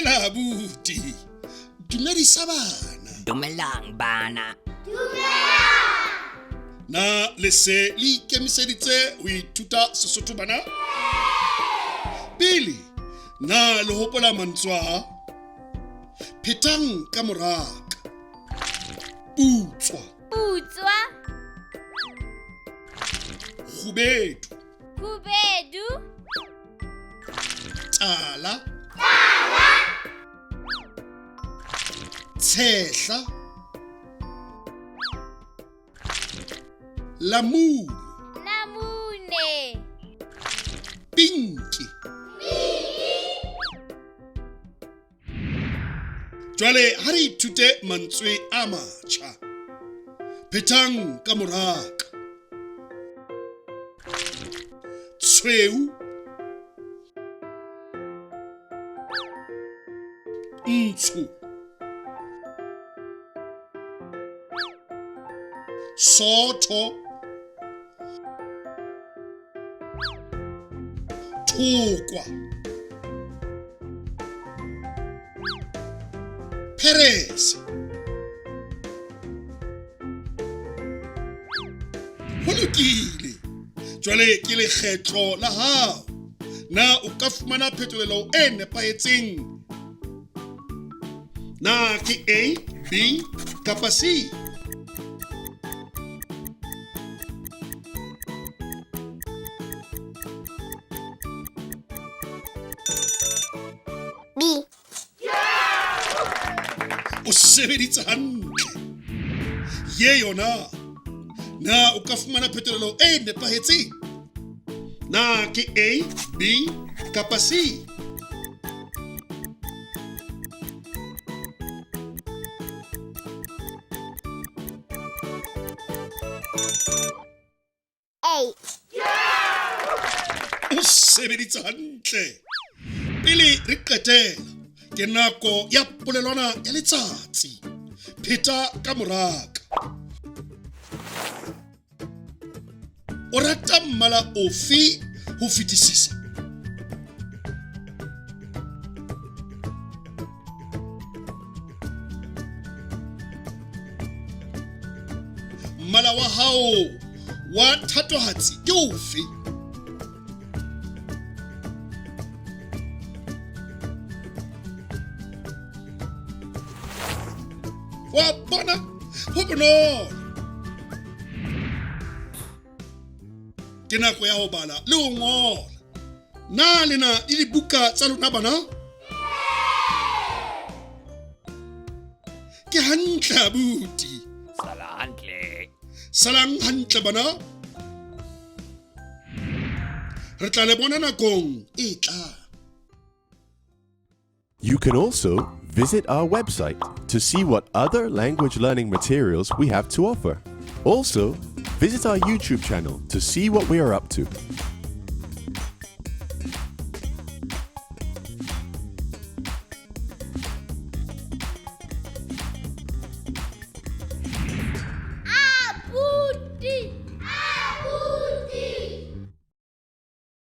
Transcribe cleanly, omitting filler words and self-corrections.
Dumela abuti. Dumedisa bana. Dumelang bana. Na le se le ikemiseditse ho ithuta Sesotho bana? Pele, na le hopola mantswe a? Phethang ka moraka. Putswa. Putswa. Kgubedu. Khubedu. Tala. Tshehla. Lamune. Namune. Pinki. Jwale ha re ithute mantswe a matjha. Phethang ka moraka. Tshweu. Ntsho. Sotho. Thokwa. Perez. Ho lokile. Jwale ke lekgetlo la hao. Na o ka fumana phetolelo e nepahetseng. Na ke A, B, kapa C? B. O sebeditse hantle. Ye yona. Na o ka fumana phetolelo e nepahetseng. Na ke A, B, kapa C? A. O sebeditse hantle. Pele re qetela, ke nako ya polelwana ya letsatsi. Pheta ka moraka. O rata mmala ofe ho fetisisa? Mmala wa hao wa thatohatsi ke ofe? Wa bona ho bonolo. Ke nako ya ho bala le ho ngola. Na lena le dibuka tsa lona bana? Ke hantle abuti. Salang hantle bana. Re tla le bona nakong e tlang. You can also visit our website to see what other language learning materials we have to offer. Also, visit our YouTube channel to see what we are up to.